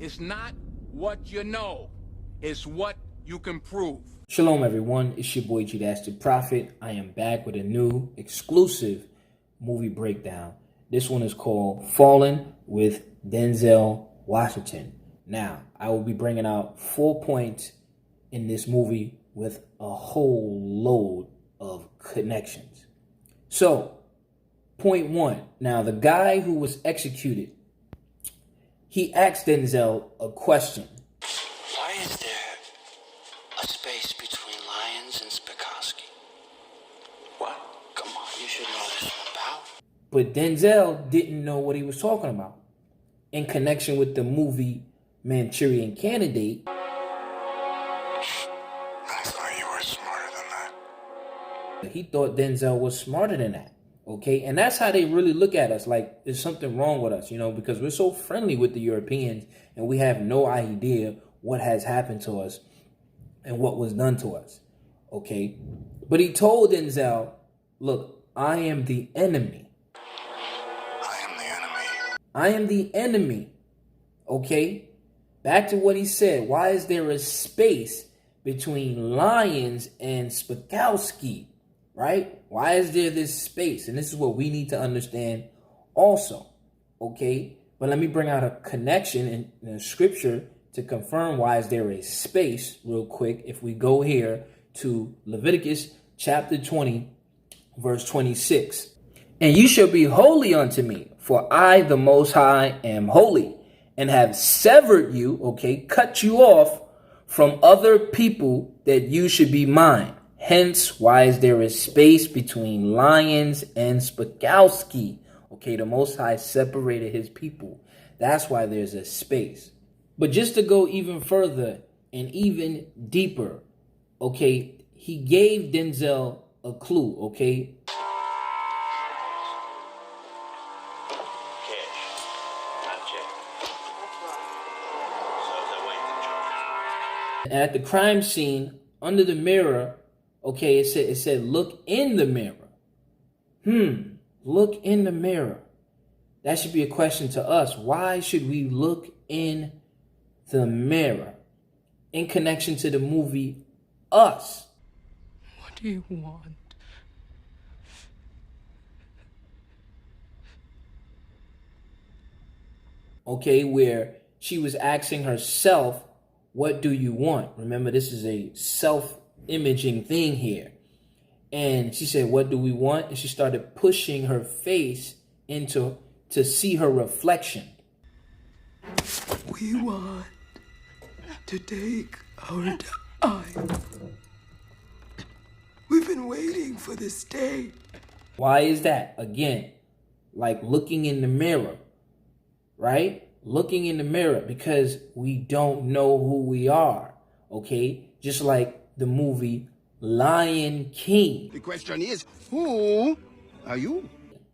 It's not what you know, it's what you can prove. Shalom everyone, it's your boy PayGdashtheprophet. I am back with a new exclusive movie breakdown. This one is called Fallen with Denzel Washington. Now, I will be bringing out 4 points in this movie with a whole load of connections. So, point 1. Now, the guy who was executed, he asked Denzel a question. Why is there a space between lions and Spikowski? What? Come on, you should know this about. But Denzel didn't know what he was talking about. In connection with the movie Manchurian Candidate, I thought you were smarter than that. he thought Denzel was smarter than that. Okay, and that's how they really look at us, like there's something wrong with us, because we're so friendly with the Europeans and we have no idea what has happened to us and what was done to us. Okay, but he told Denzel, look, I am the enemy. I am the enemy. I am the enemy. Okay, back to what he said. Why is there a space between lions and Spikowski? Right? Why is there this space? And this is what we need to understand also. Okay? But let me bring out a connection in the scripture to confirm why is there a space real quick. If we go here to Leviticus chapter 20, verse 26. And you shall be holy unto me, for I, the Most High, am holy, and have severed you, okay, cut you off from other people that you should be mine. Hence, why is there a space between lions and Spikowski? Okay, the Most High separated his people. That's why there's a space. But just to go even further and even deeper, okay, he gave Denzel a clue, okay? At the crime scene, under the mirror, okay, it said, look in the mirror. Look in the mirror. That should be a question to us. Why should we look in the mirror? In connection to the movie Us. What do you want? Okay, where she was asking herself, what do you want? Remember, this is a self-imaging thing here. And she said, what do we want? And she started pushing her face into to see her reflection. We want to take our time. We've been waiting for this day. Why is that? Again, like looking in the mirror, right? Looking in the mirror because we don't know who we are, okay? Just like the movie Lion King. The question is, who are you?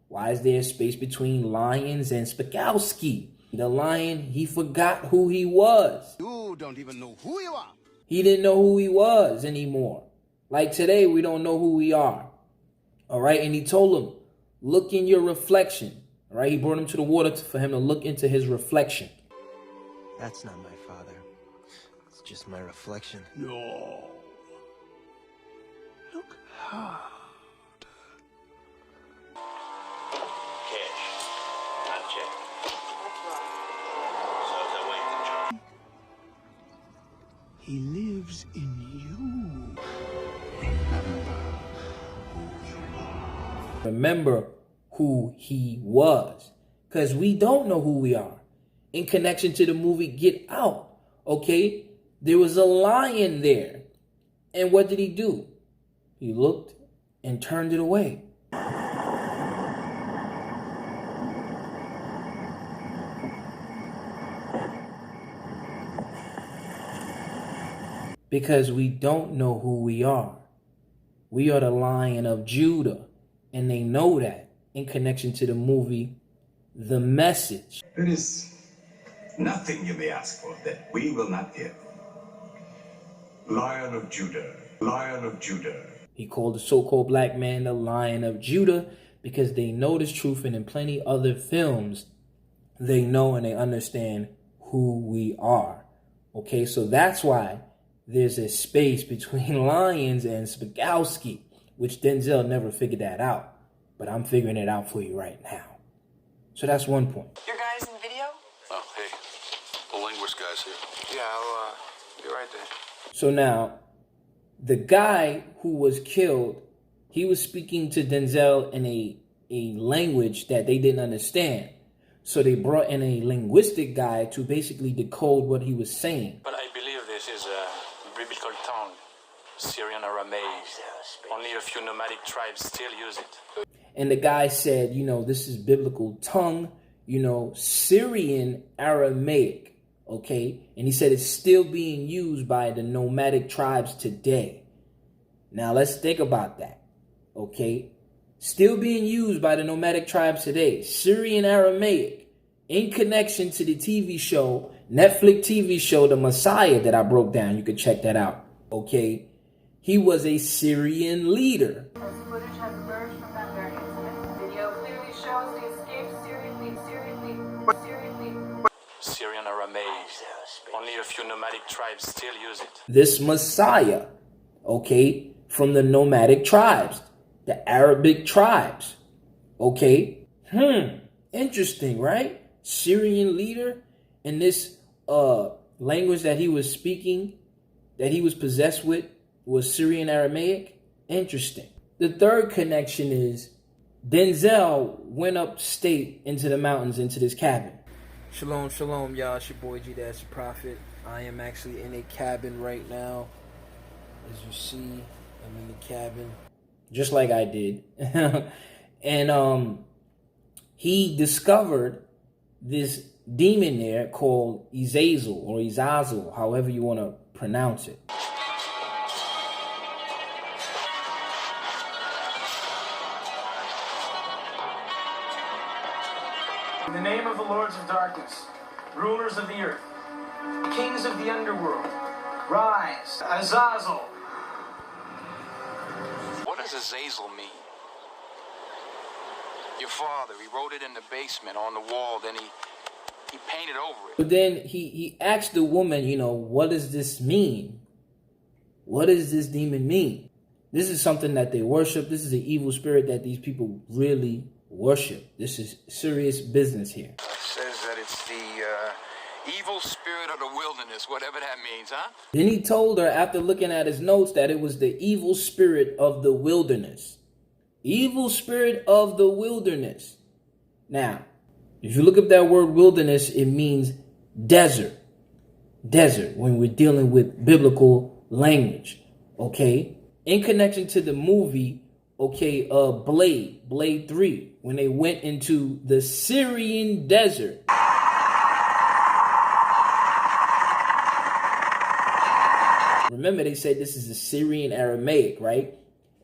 Why is there space between lions and Spikowski? The lion, he forgot who he was. You don't even know who you are. He didn't know who he was anymore. Like today, we don't know who we are. All right, and he told him, look in your reflection. All right, he brought him to the water for him to look into his reflection. That's not my father. It's just my reflection. No. Look hard. He lives in you. Remember who he was. Because we don't know who we are. In connection to the movie Get Out, okay? There was a lion there. And what did he do? He looked and turned it away. Because we don't know who we are. We are the Lion of Judah. And they know that in connection to the movie The Message. There is nothing you may ask for that we will not give. Lion of Judah, Lion of Judah. He called the so-called black man the Lion of Judah because they know this truth, and in plenty other films, they know and they understand who we are. Okay, so that's why there's a space between Lions and Spakowski, which Denzel never figured that out. But I'm figuring it out for you right now. So that's one point. Your guys in video? Oh, hey. The linguist guy's here. Yeah, I'll be right there. So now, the guy who was killed, he was speaking to Denzel in a language that they didn't understand. So they brought in a linguistic guy to basically decode what he was saying. But I believe this is a biblical tongue, Syrian Aramaic. Only a few nomadic tribes still use it. And the guy said, you know, this is biblical tongue, you know, Syrian Aramaic, okay? And he said it's still being used by the nomadic tribes today. Now, let's think about that, okay? Still being used by the nomadic tribes today. Syrian Aramaic, in connection to the TV show, Netflix TV show, The Messiah, that I broke down. You can check that out, okay? He was a Syrian leader. As footage has emerged from that very incident, video clearly shows the escaped Syrian Aramaic. Only a few nomadic tribes still use it. This Messiah, okay, from the nomadic tribes, the Arabic tribes, okay? Interesting, right? Syrian leader, and this language that he was speaking, that he was possessed with, was Syrian Aramaic. Interesting. The third connection is Denzel went upstate into the mountains, into this cabin. Shalom, shalom, y'all. It's your boy PayGdashtheprophet. I am actually in a cabin right now. As you see, I'm in the cabin, just like I did. And he discovered this demon there called Azazel or Azazel, however you want to pronounce it. In the name of the lords of darkness, rulers of the earth, kings of the underworld, rise, Azazel. What does Azazel mean? Your father, he wrote it in the basement on the wall, then he painted over it. But then he asked the woman, you know, what does this mean? What does this demon mean? This is something that they worship. This is an evil spirit that these people really worship. This is serious business here. It says that it's the evil spirit of the wilderness, whatever that means, huh? Then he told her, after looking at his notes, that it was the evil spirit of the wilderness. Evil spirit of the wilderness. Now, if you look up that word wilderness, it means desert. Desert, when we're dealing with biblical language. Okay? In connection to the movie, okay, Blade 3, when they went into the Syrian desert. Remember, they said this is a Syrian Aramaic, right?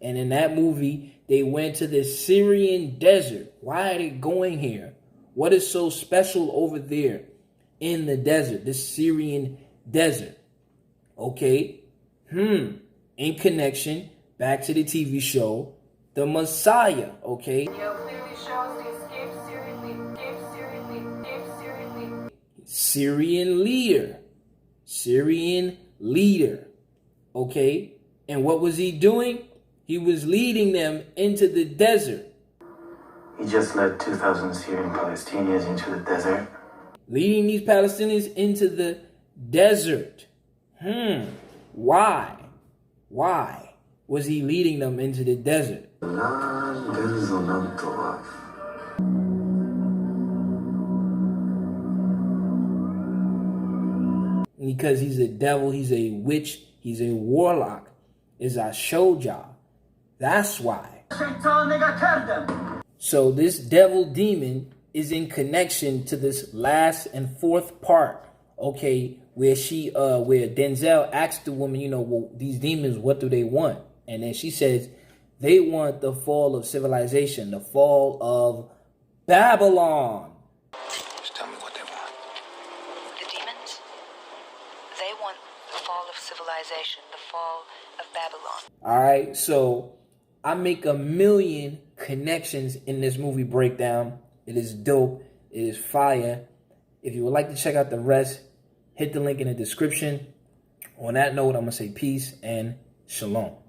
And in that movie, they went to the Syrian desert. Why are they going here? What is so special over there in the desert, the Syrian desert? Okay. In connection, back to the TV show, The Messiah, okay? video clearly shows the escaped Syrian leader, okay? And what was he doing? He was leading them into the desert. He just led 2,000 Syrian Palestinians into the desert. Leading these Palestinians into the desert. Why? Why was he leading them into the desert? Because he's a devil, he's a witch, he's a warlock. As I showed y'all. That's why. So this devil demon is in connection to this last and fourth part, okay, where Denzel asked the woman, you know, well, these demons, what do they want? And then she says, they want the fall of civilization, the fall of Babylon. Just tell me what they want. The demons? They want the fall of civilization, the fall of Babylon. All right, so I make 1,000,000 connections in this movie breakdown. It is dope. It is fire. If you would like to check out the rest, hit the link in the description. On that note, I'm going to say peace and shalom.